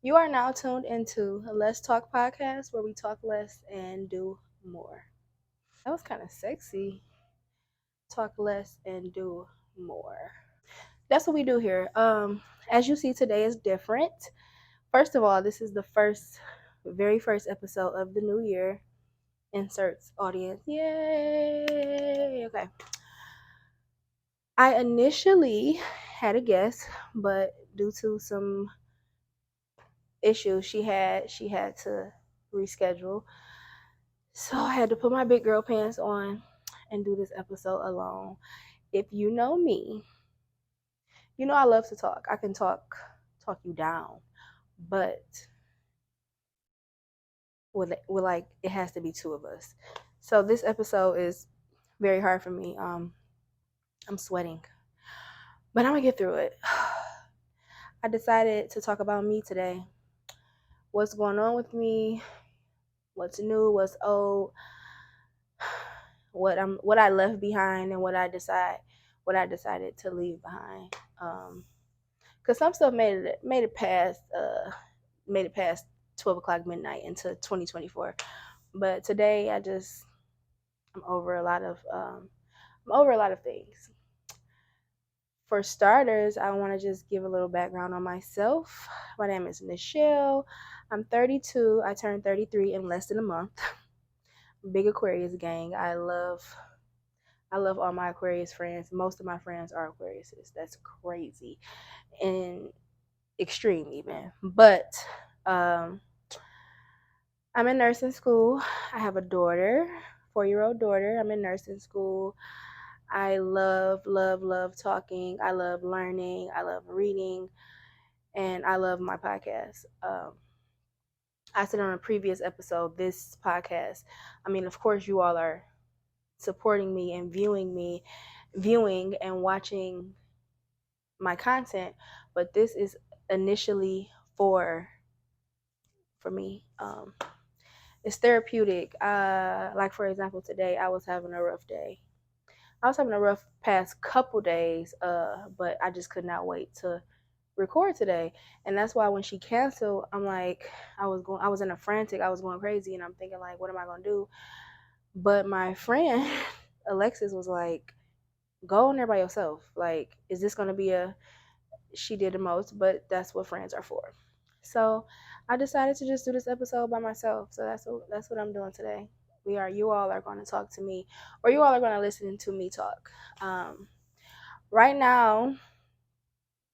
You are now tuned into a Let's Talk podcast where we talk less and do more. That was kind of sexy. Talk less and do more. That's what we do here. As you see, today is different. First of all, this is the very first episode of the new year. Inserts audience. Yay! Okay. I initially had a guest, but due to some issues she had to reschedule. So I had to put my big girl pants on and do this episode alone. If you know me, you know I love to talk. I can talk you down, but with like it has to be two of us. So this episode is very hard for me. I'm sweating, but I'm gonna get through it. I decided to talk about me today. What's going on with me? What's new? What's old? What I left behind and what I decided to leave behind. Because some stuff made it past 12 o'clock midnight into 2024. But today I'm over a lot of things. For starters, I want to just give a little background on myself. My name is Chelle. I'm 32. I turned 33 in less than a month. Big Aquarius gang. I love all my Aquarius friends. Most of my friends are Aquariuses. That's crazy and extreme even. But um, I'm in nursing school. I have a daughter, 4-year-old daughter. I'm in nursing school. I love talking. I love learning. I love reading, and I love my podcast. I said on a previous episode, this podcast. I mean, of course, you all are supporting me, viewing and watching my content, but this is initially for me. It's therapeutic. Like for example, today I was having a rough day. I was having a rough past couple days, but I just could not wait to record today, and that's why when she canceled, I'm like, I was in a frantic, I was going crazy, and I'm thinking like, what am I gonna do? But my friend Alexis was like, go in there by yourself. Like, is this gonna be a she did the most, but that's what friends are for. So I decided to just do this episode by myself. So that's what I'm doing today. You all are going to talk to me, or you all are going to listen to me talk. Um, right now,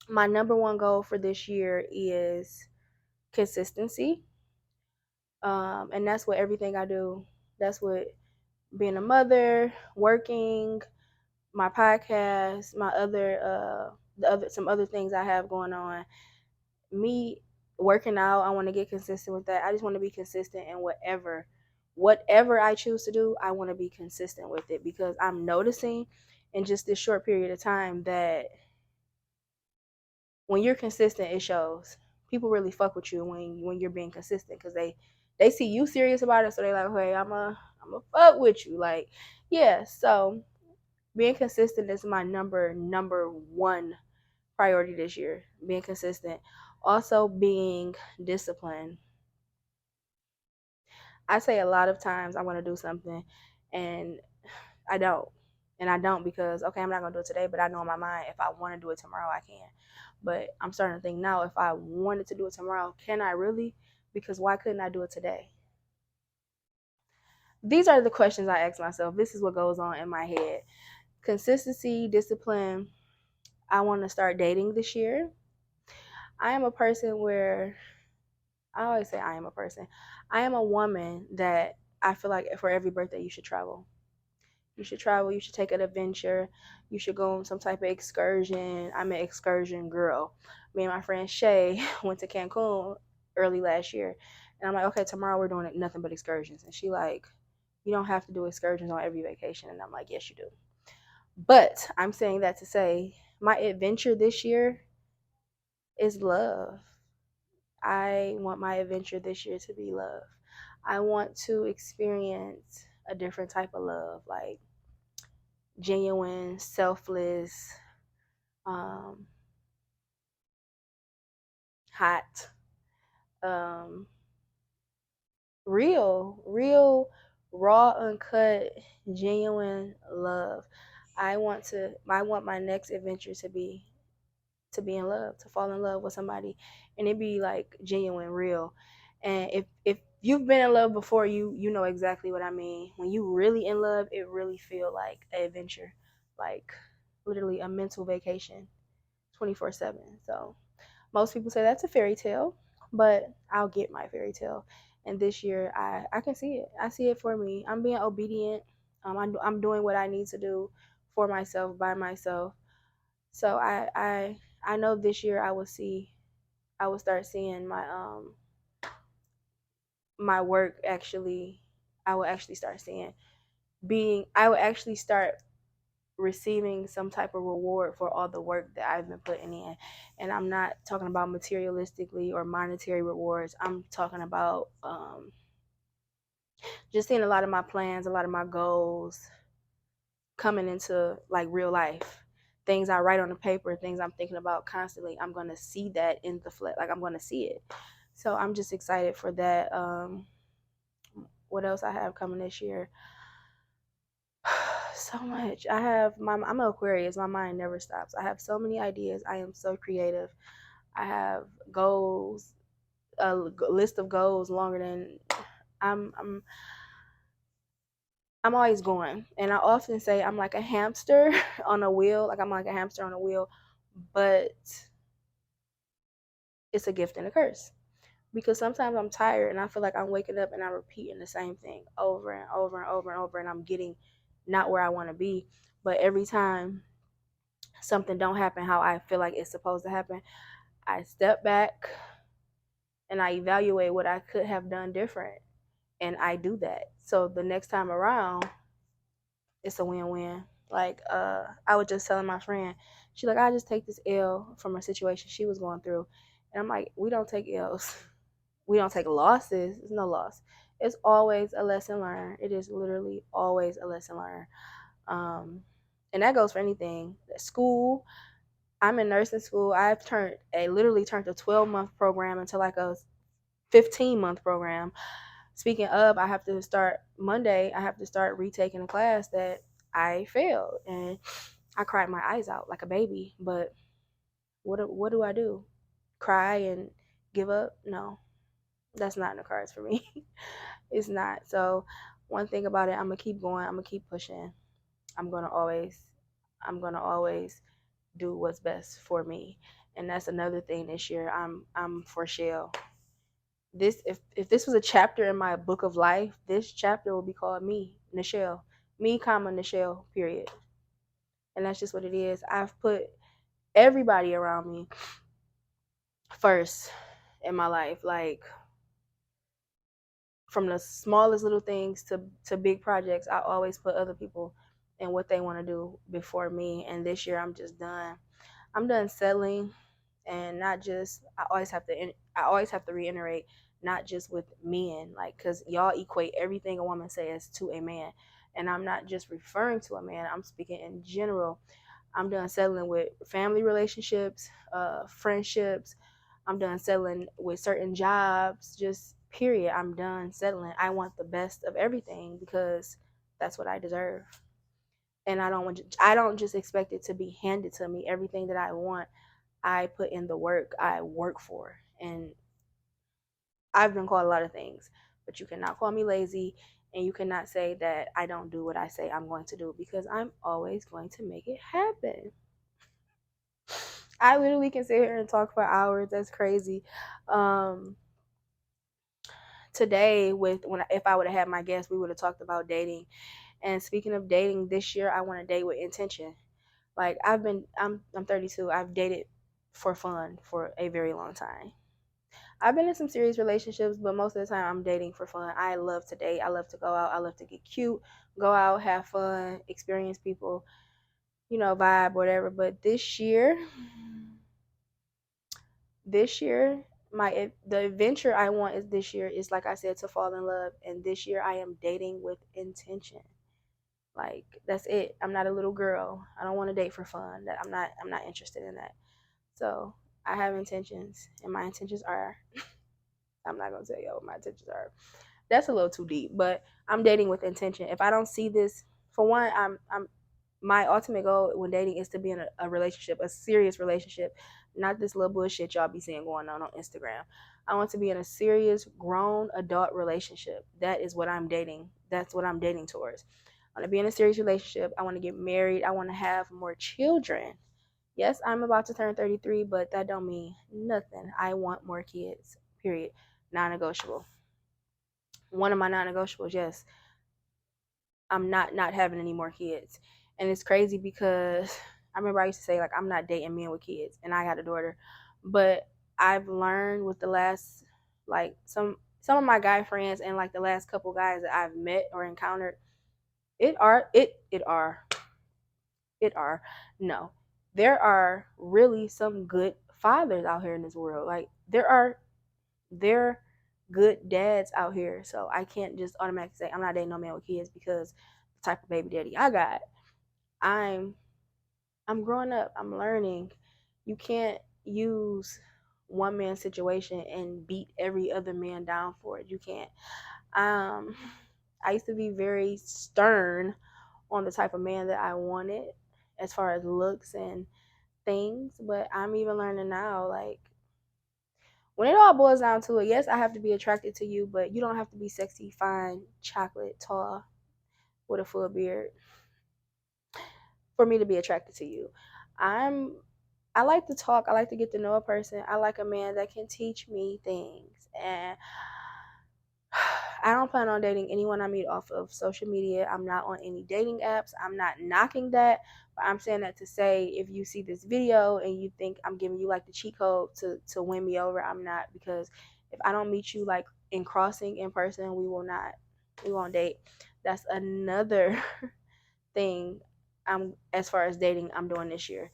my number one goal for this year is consistency, and that's what everything I do. That's what being a mother, working, my podcast, my other some other things I have going on. Me working out, I want to get consistent with that. I just want to be consistent in whatever I choose to do. I want to be consistent with it because I'm noticing in just this short period of time that when you're consistent, it shows. People really fuck with you when you're being consistent because they see you serious about it, so they like, hey, I'm a fuck with you, like, yeah. So being consistent is my number one priority this year. Being consistent, also being disciplined. I say a lot of times I want to do something, and I don't. And I don't because, okay, I'm not going to do it today, but I know in my mind if I want to do it tomorrow, I can. But I'm starting to think now, if I wanted to do it tomorrow, can I really? Because why couldn't I do it today? These are the questions I ask myself. This is what goes on in my head. Consistency, discipline. I want to start dating this year. I am a person where I always say I am a person. I am a woman that I feel like for every birthday you should travel. You should travel. You should take an adventure. You should go on some type of excursion. I'm an excursion girl. Me and my friend Shay went to Cancun early last year, and I'm like, okay, tomorrow we're doing nothing but excursions. And she like, you don't have to do excursions on every vacation. And I'm like, yes, you do. But I'm saying that to say my adventure this year is love. I want my adventure this year to be love. I want to experience a different type of love, like genuine, selfless, um, hot. um real, raw, uncut, genuine love. I want my next adventure to be in love, to fall in love with somebody, and it be like genuine, real. And if you've been in love before, you know exactly what I mean. When you really in love, it really feel like an adventure, like literally a mental vacation, 24/7. So most people say that's a fairy tale, but I'll get my fairy tale. And this year, I can see it. I see it for me. I'm being obedient. I'm doing what I need to do for myself by myself. So I know this year I will start seeing my work actually. I will actually start seeing being. I will actually start receiving some type of reward for all the work that I've been putting in. And I'm not talking about materialistically or monetary rewards. I'm talking about just seeing a lot of my plans, a lot of my goals coming into like real life. Things I write on the paper, things I'm thinking about constantly. I'm gonna see that in the flesh. Like I'm gonna see it. So I'm just excited for that. What else I have coming this year? So much. I'm an Aquarius. My mind never stops. I have so many ideas. I am so creative. I have goals, list of goals longer than I'm I'm I'm always going. And I often say I'm like a hamster on a wheel, like I'm like a hamster on a wheel, but it's a gift and a curse. Because sometimes I'm tired and I feel like I'm waking up and I'm repeating the same thing over and over and over and over and I'm getting not where I want to be. But every time something don't happen how I feel like it's supposed to happen, I step back and I evaluate what I could have done different, and I do that. So the next time around, it's a win-win. Like I was just telling my friend, she like I just take this L from a situation she was going through, and I'm like, we don't take L's, we don't take losses. It's no loss. It's always a lesson learned. It is literally always a lesson learned. Um, and that goes for anything. School, I'm in nursing school. I've turned a literally turned a 12-month program into like a 15-month program. Speaking of, I have to start Monday. I have to start retaking a class that I failed, and I cried my eyes out like a baby. But what do I do? Cry and give up? No, that's not in the cards for me. It's not. So one thing about it, I'm gonna keep going. I'm gonna keep pushing. I'm gonna always, I'm gonna always do what's best for me. And that's another thing this year. I'm for Chelle. This if this was a chapter in my book of life, this chapter will be called me, Nichelle. Me, comma, Nichelle, period. And that's just what it is. I've put everybody around me first in my life. Like from the smallest little things to big projects, I always put other people and what they want to do before me. And this year I'm just done. I'm done settling, and not just I always have to reiterate, not just with men, like because y'all equate everything a woman says to a man, and I'm not just referring to a man, I'm speaking in general. I'm done settling with family relationships, friendships. I'm done settling with certain jobs, just period. I'm done settling. I want the best of everything because that's what I deserve. And I don't just expect it to be handed to me. Everything that I want, I put in the work, I work for. And I've been called a lot of things, but you cannot call me lazy, and you cannot say that I don't do what I say I'm going to do, because I'm always going to make it happen. I literally can sit here and talk for hours. That's crazy. Um, Today, with when if I would have had my guest, we would have talked about dating. And speaking of dating, this year I want to date with intention. Like I'm 32. I've dated for fun for a very long time. I've been in some serious relationships, but most of the time I'm dating for fun. I love to date. I love to go out. I love to get cute, go out, have fun, experience people, vibe, whatever. But this year, the adventure I want is this year is, like I said, to fall in love. And this year I am dating with intention. Like that's it. I'm not a little girl. I don't want to date for fun. That I'm not interested in that. So I have intentions, and my intentions are I'm not gonna tell you what my intentions are. That's a little too deep, but I'm dating with intention. If I don't see this, for one, I'm my ultimate goal when dating is to be in a relationship, a serious relationship, not this little bullshit y'all be seeing going on Instagram. I want to be in a serious grown adult relationship. That is what I'm dating. That's what I'm dating towards. I want to be in a serious relationship. I want to get married. I want to have more children. Yes, I'm about to turn 33, but that don't mean nothing. I want more kids. Period. Non-negotiable. One of my non-negotiables, yes, I'm not having any more kids. And it's crazy because I remember I used to say like I'm not dating men with kids, and I got a daughter. But I've learned with the last, like, some of my guy friends and like the last couple guys that I've met or encountered, it are no. There are really some good fathers out here in this world. Like there good dads out here. So I can't just automatically say I'm not dating no man with kids because the type of baby daddy I got. I'm I'm growing up. I'm learning. You can't use one man's situation and beat every other man down for it. You can't. Um, I used to be very stern on the type of man that I wanted as far as looks and things, but I'm even learning now, like, when it all boils down to it, yes, I have to be attracted to you, but you don't have to be sexy, fine, chocolate, tall, with a full beard for me to be attracted to you. I'm I like to talk. I like to get to know a person. I like a man that can teach me things. And I don't plan on dating anyone I meet off of social media. I'm not on any dating apps. I'm not knocking that. But I'm saying that to say if you see this video and you think I'm giving you like the cheat code to win me over, I'm not, because if I don't meet you like in crossing in person, we won't date. That's another thing I'm as far as dating I'm doing this year.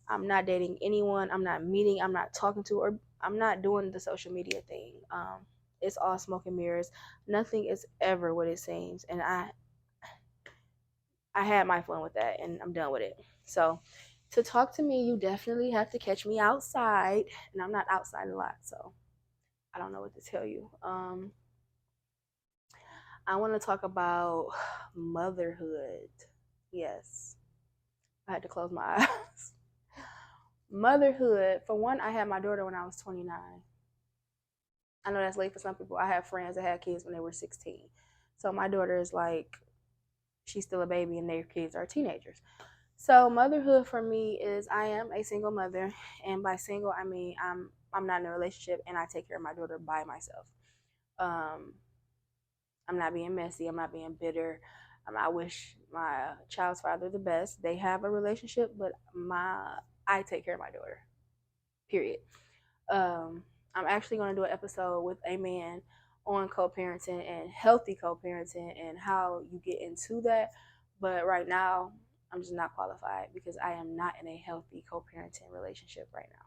I'm not dating anyone. I'm not meeting. I'm not talking to, or I'm not doing the social media thing. It's all smoke and mirrors. Nothing is ever what it seems, and I had my fun with that, and I'm done with it. So, to talk to me, you definitely have to catch me outside, and I'm not outside a lot, so I don't know what to tell you. I want to talk about motherhood. Yes, I had to close my eyes. Motherhood. For one, I had my daughter when I was 29. I know that's late for some people. I have friends that had kids when they were 16. So my daughter is like, she's still a baby and their kids are teenagers. So motherhood for me is I am a single mother, and by single I mean I'm not in a relationship and I take care of my daughter by myself. Um, I'm not being messy. I'm not being bitter. I wish my child's father the best. They have a relationship, but I take care of my daughter. Period. Um, I'm actually going to do an episode with a man on co-parenting and healthy co-parenting and how you get into that. But right now, I'm just not qualified because I am not in a healthy co-parenting relationship right now.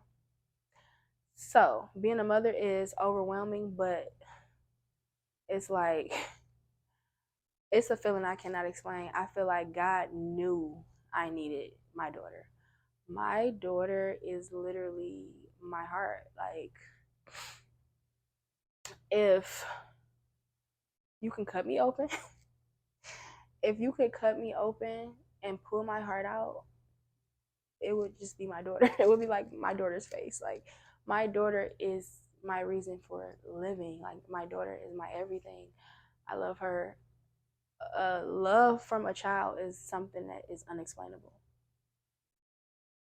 So being a mother is overwhelming, but it's like it's a feeling I cannot explain. I feel like God knew I needed my daughter. My daughter is literally my heart. Like, if you can cut me open, if you could cut me open and pull my heart out, it would just be my daughter. It would be like my daughter's face. Like, my daughter is my reason for living. Like, my daughter is my everything. I love her. Love from a child is something that is unexplainable.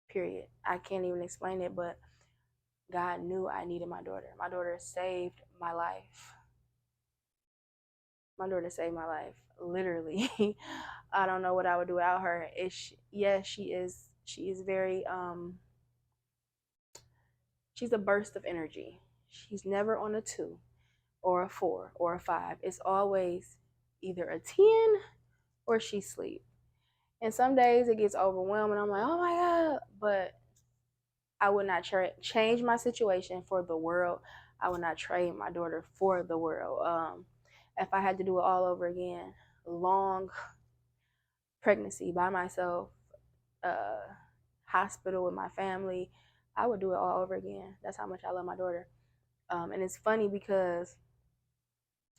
Period. I can't even explain it, but God knew I needed my daughter. My daughter saved my life. My daughter saved my life, literally. I don't know what I would do without her. Yes, she is. She is very. She's a burst of energy. She's never on a 2 or a 4 or a 5. It's always either a 10 or she sleep. And some days it gets overwhelming. I'm like, oh my God. But I would not change my situation for the world. I would not trade my daughter for the world. If I had to do it all over again, long pregnancy by myself, uh, hospital with my family, I would do it all over again. That's how much I love my daughter. And it's funny because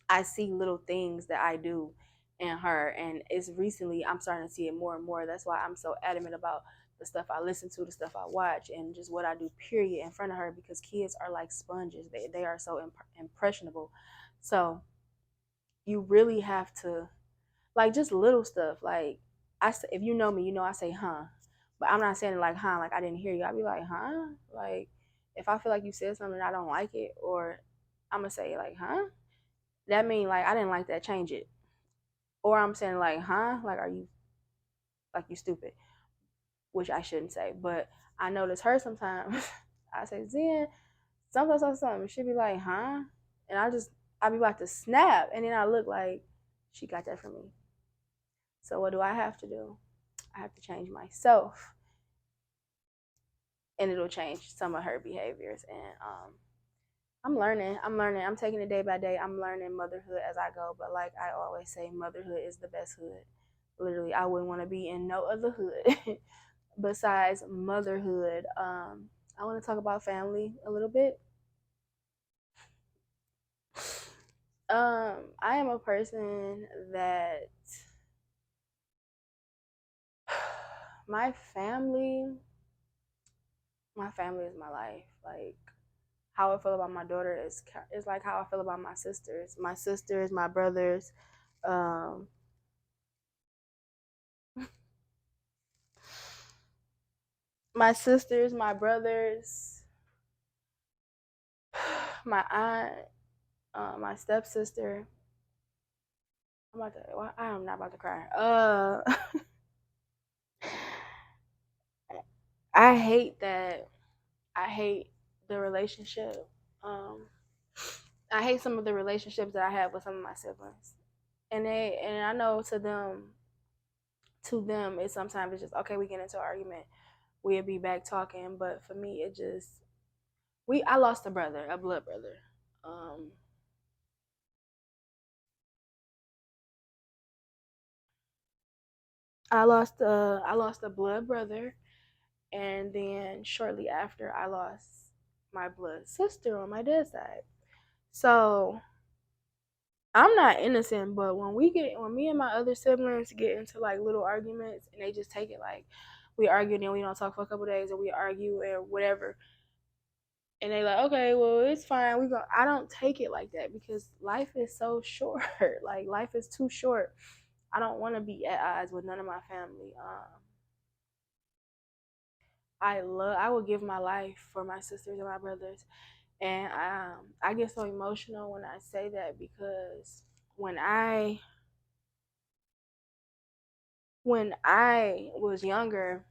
I see little things that I do in her, and it's recently I'm starting to see it more and more. That's why I'm so adamant about the stuff I listen to, the stuff I watch, and just what I do. Period, in front of her, because kids are like sponges. They are so impressionable. So you really have to, like, just little stuff. Like, if you know me, you know I say huh, but I'm not saying it like huh, like I didn't hear you. I'll be like huh, like if I feel like you said something and I don't like it, or I'm gonna say like huh, that mean like I didn't like that, change it. Or I'm saying like huh, like are you, like you stupid, which I shouldn't say. But I notice her sometimes. I say Zen, something. She'll be like huh, and I be about to snap, and then I look like she got that from me. So what do I have to do? I have to change myself, and it'll change some of her behaviors. And I'm learning. I'm taking it day by day. I'm learning motherhood as I go. But like I always say, motherhood is the best hood. Literally, I wouldn't want to be in no other hood besides motherhood. I want to talk about family a little bit. I am a person that my family, my family is my life. Like how I feel about my daughter is like how I feel about my sisters, my brothers, um, my sisters, my brothers, my aunt, my stepsister. Well, I am not about to cry. I hate that. I hate the relationship. Um, I hate some of the relationships that I have with some of my siblings, and I know to them, it's sometimes it's just okay. We get into an argument, we'll be back talking. But for me, it just I lost a brother, a blood brother. Um, I lost a blood brother, and then shortly after, I lost my blood sister on my dad's side. So I'm not innocent, but when me and my other siblings get into like little arguments, and they just take it like we argue and we don't talk for a couple days, or we argue or whatever, and they like, okay, well, it's fine. I don't take it like that, because life is so short. Like life is too short. I don't want to be at odds with none of my family. I would give my life for my sisters and my brothers, and I get so emotional when I say that, because when I when I was younger,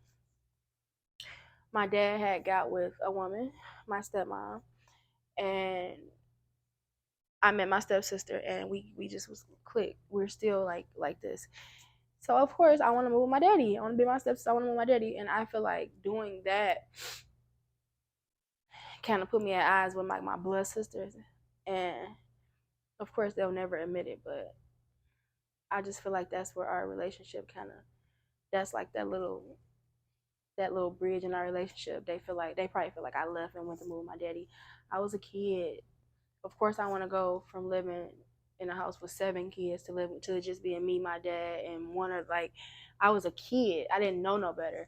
my dad had got with a woman, my stepmom, and I met my stepsister, and we just was clicked. We're still like this. So of course I want to move with my daddy. I want to be my stepsister. I want to move with my daddy, and I feel like doing that kind of put me at odds with like my blood sisters, and of course they'll never admit it, but I just feel like that's where our relationship kind of, that's like that little bridge in our relationship. They probably feel like I left and went to move with my daddy. I was a kid. Of course I want to go from living in a house with 7 kids to living to just being me, my dad, and one of like, I was a kid. I didn't know no better.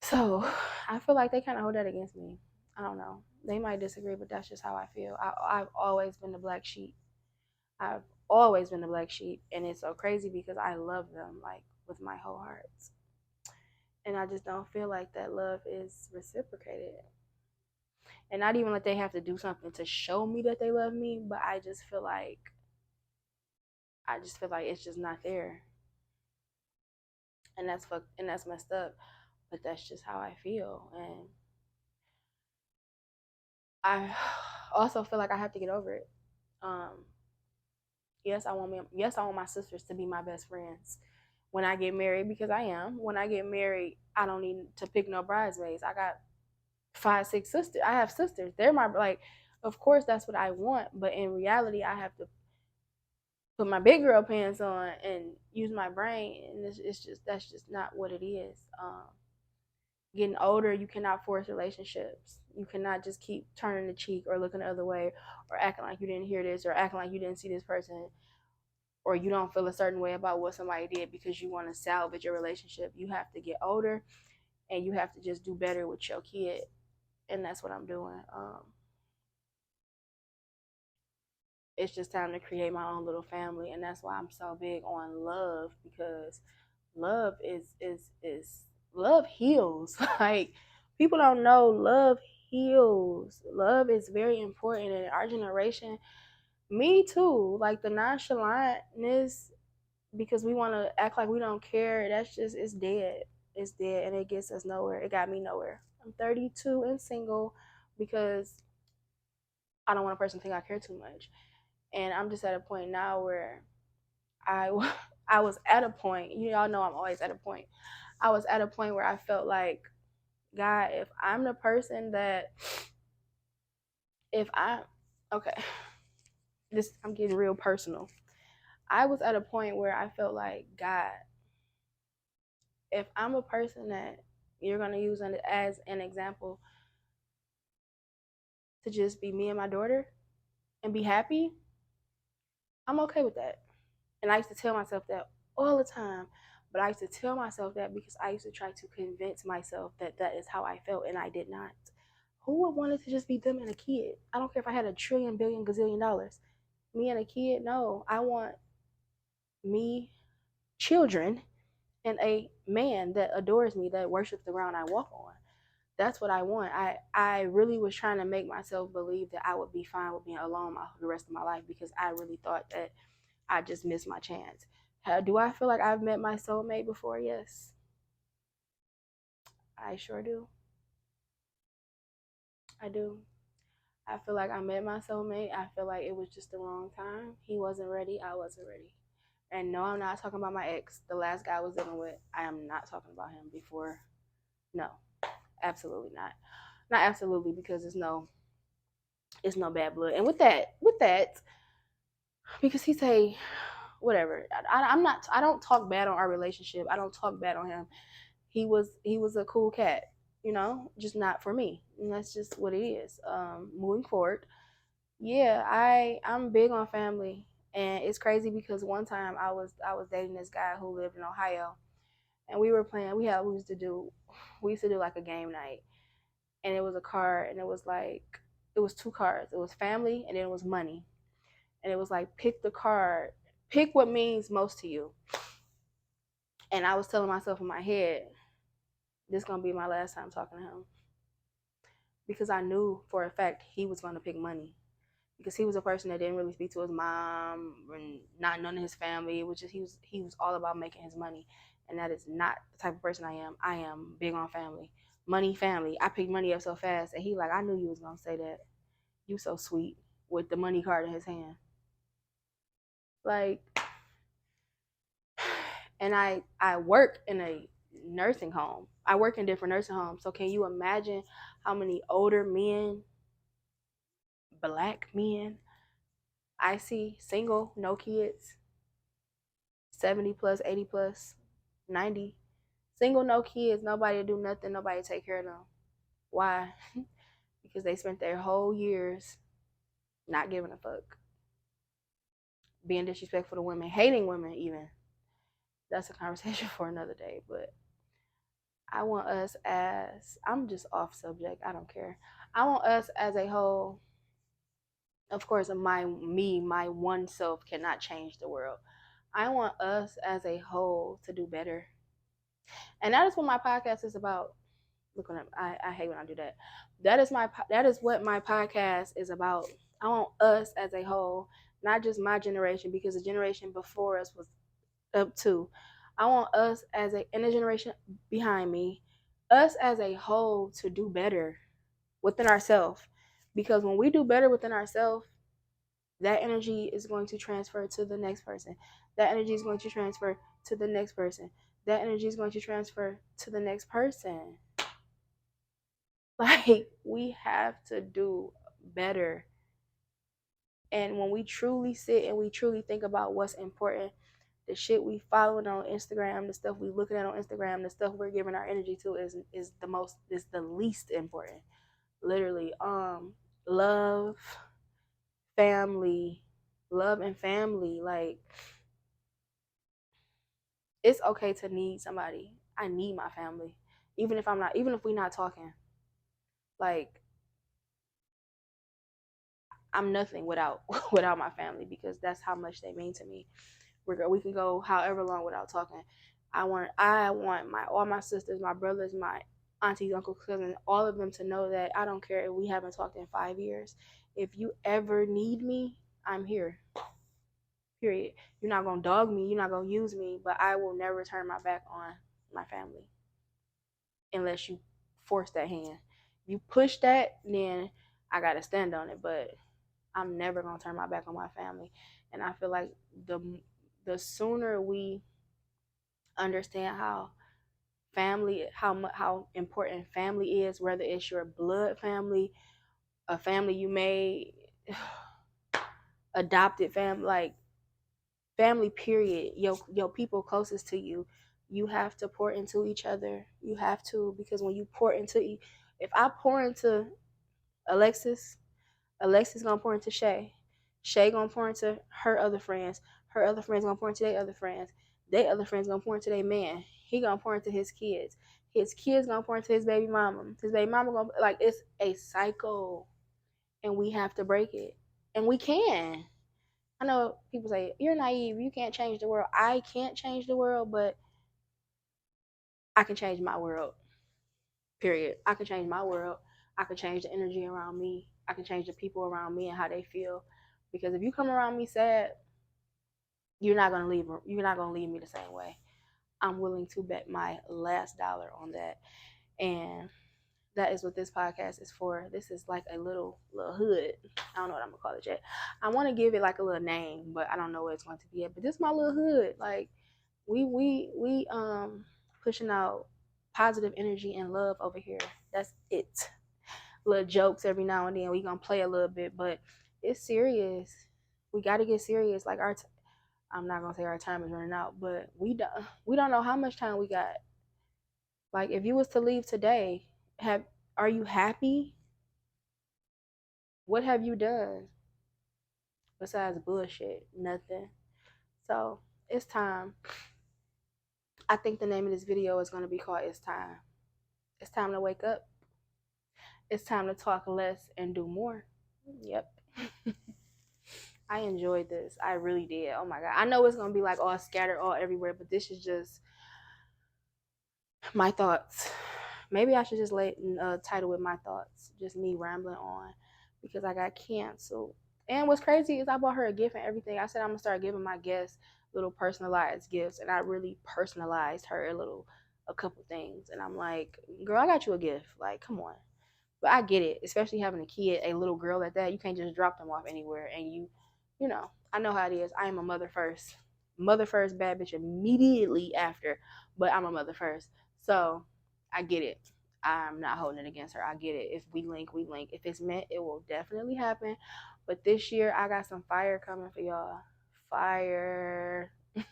So I feel like they kind of hold that against me. I don't know. They might disagree, but that's just how I feel. I've always been the black sheep. I've always been the black sheep, and it's so crazy because I love them like with my whole heart, and I just don't feel like that love is reciprocated. And not even like they have to do something to show me that they love me, but I just feel like it's just not there, and that's messed up. But that's just how I feel, and I also feel like I have to get over it. Um, yes, I want my sisters to be my best friends when I get married, because I am. When I get married, I don't need to pick no bridesmaids. I got 5, 6 sisters. I have sisters. They're my like. Of course, that's what I want, but in reality, I have to put my big girl pants on and use my brain, and it's just that's just not what it is. getting older, you cannot force relationships. You cannot just keep turning the cheek or looking the other way or acting like you didn't hear this or acting like you didn't see this person or you don't feel a certain way about what somebody did because you want to salvage your relationship. You have to get older and you have to just do better with your kid. And that's what I'm doing. It's just time to create my own little family, and that's why I'm so big on love, because love is love heals. Like, people don't know love heals. Love is very important in our generation. Me too. Like, the nonchalantness because we want to act like we don't care. That's just, it's dead. It's dead, and it gets us nowhere. It got me nowhere. I'm 32 and single because I don't want a person to think I care too much. And I'm just at a point now where I I was at a point. You all know I'm always at a point. I was at a point where I felt like, God, if I'm the person that, if I, okay, this, I'm getting real personal. I was at a point where I felt like, God, if I'm a person that you're gonna use as an example to just be me and my daughter and be happy, I'm okay with that. And I used to tell myself that all the time. But I used to tell myself that because I used to try to convince myself that that is how I felt, and I did not. Who would want it to just be them and a kid? I don't care if I had a trillion, billion, gazillion dollars. Me and a kid? No. I want me, children, and a man that adores me, that worships the ground I walk on. That's what I want. I really was trying to make myself believe that I would be fine with being alone the rest of my life because I really thought that I just missed my chance. Do I feel like I've met my soulmate before? Yes, I sure do. I do. I feel like I met my soulmate. I feel like it was just the wrong time. He wasn't ready. I wasn't ready. And no, I'm not talking about my ex. The last guy I was dealing with, I am not talking about him before. No, absolutely not. Not absolutely, because it's no bad blood. And with that, because he say whatever. I'm not. I don't talk bad on our relationship. I don't talk bad on him. He was a cool cat, just not for me. And that's just what it is. Moving forward, yeah, I'm big on family, and it's crazy because one time I was dating this guy who lived in Ohio, and we were playing. We used to do like a game night, and it was a card, and it was like it was two cards. It was family, and then it was money, and it was like pick the card, pick what means most to you. And I was telling myself in my head, this is gonna be my last time talking to him because I knew for a fact he was gonna pick money because he was a person that didn't really speak to his mom and not none of his family. It was just he was all about making his money, and that is not the type of person I am. I am big on family, money, family. I picked money up so fast, and he like, I knew you was gonna say that. You so sweet with the money card in his hand, like. And I work in a nursing home. I work in different nursing homes. So can you imagine how many older men, black men I see, single, no kids, 70 plus, 80 plus, 90, single, no kids, nobody to do nothing, nobody to take care of them. Why? Because they spent their whole years not giving a fuck, being disrespectful to women, hating women even. That's a conversation for another day, but I want us as, I'm just off subject, I don't care. I want us as a whole, of course, my one self cannot change the world. I want us as a whole to do better. And that is what my podcast is about. Look, I hate when I do that. That is what my podcast is about. I want us as a whole, not just my generation, because the generation before us was up to. I want us and the generation behind me, us as a whole to do better within ourselves. Because when we do better within ourselves, that energy is going to transfer to the next person. That energy is going to transfer to the next person. That energy is going to transfer to the next person. Like, we have to do better. And when we truly sit and we truly think about what's important, The shit we following on Instagram, the stuff we looking at on Instagram, the stuff we're giving our energy to is the least important. Literally, love, family, love and family. Like, it's okay to need somebody. I need my family, even if we're not talking. Like, I'm nothing without without my family, because that's how much they mean to me. We can go however long without talking. I want my all my sisters, my brothers, my aunties, uncles, cousins, all of them to know that I don't care if we haven't talked in 5 years. If you ever need me, I'm here. Period. You're not gonna dog me. You're not gonna use me, but I will never turn my back on my family unless you force that hand. You push that, then I gotta stand on it. But I'm never gonna turn my back on my family. And I feel like the the sooner we understand how important family is, whether it's your blood family, a family you made, adopted family, like family period, your people closest to you, you have to pour into each other. You have to, because when you pour into, if I pour into Alexis, Alexis gonna pour into Shay. Shay gonna pour into her other friends. Her other friends gonna pour into their other friends. Their other friends gonna pour into their man. He gonna pour into his kids. His kids gonna pour into his baby mama. His baby mama gonna, like, it's a cycle, and we have to break it, and we can. I know people say you're naive. You can't change the world. I can't change the world, but I can change my world. Period. I can change my world. I can change the energy around me. I can change the people around me and how they feel. Because if you come around me sad, you're not gonna leave. You're not gonna leave me the same way. I'm willing to bet my last dollar on that. And that is what this podcast is for. This is like a little hood. I don't know what I'm gonna call it yet. I want to give it like a little name, but I don't know what it's going to be yet. But this is my little hood. Like, we pushing out positive energy and love over here. That's it. Little jokes every now and then. We gonna play a little bit, but it's serious. We got to get serious. Like, I'm not gonna say our time is running out, but we don't know how much time we got. Like, if you was to leave today, have are you happy? What have you done besides bullshit? Nothing. So it's time. I think the name of this video is gonna be called "It's Time." It's time to wake up. It's time to talk less and do more. Yep. I enjoyed this. I really did. Oh my god. I know it's gonna be like all scattered all everywhere, but this is just my thoughts. Maybe I should just title it "My Thoughts." Just me rambling on, because I got canceled. And what's crazy is I bought her a gift and everything. I said I'm gonna start giving my guests little personalized gifts, and I really personalized her a couple things. And I'm like, girl, I got you a gift. Like, come on. But I get it, especially having a kid, a little girl at that. You can't just drop them off anywhere. And you know, I know how it is. I am a mother first, bad bitch immediately after. But I'm a mother first, so I get it. I'm not holding it against her. I get it. If we link, we link. If it's meant, it will definitely happen. But this year, I got some fire coming for y'all. Fire. I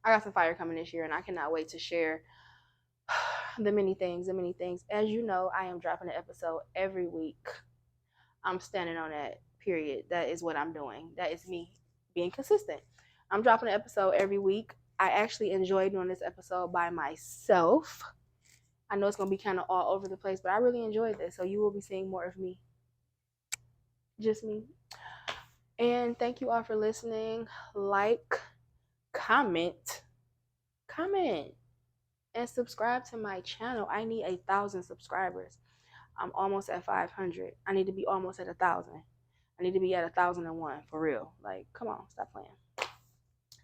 got some fire coming this year, and I cannot wait to share the many things, the many things. As you know, I am dropping an episode every week. I'm standing on that, period. That is what I'm doing. That is me being consistent. I'm dropping an episode every week. I actually enjoy doing this episode by myself. I know it's going to be kind of all over the place, but I really enjoyed this. So you will be seeing more of me. Just me. And thank you all for listening. Like, comment, and subscribe to my channel. I need 1,000 subscribers. I'm almost at 500. I need to be almost at 1,000. I need to be at 1,001 for real. Like, come on, stop playing.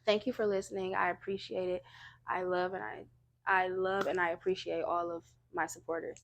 Thank you for listening. I appreciate it. I love and I appreciate all of my supporters.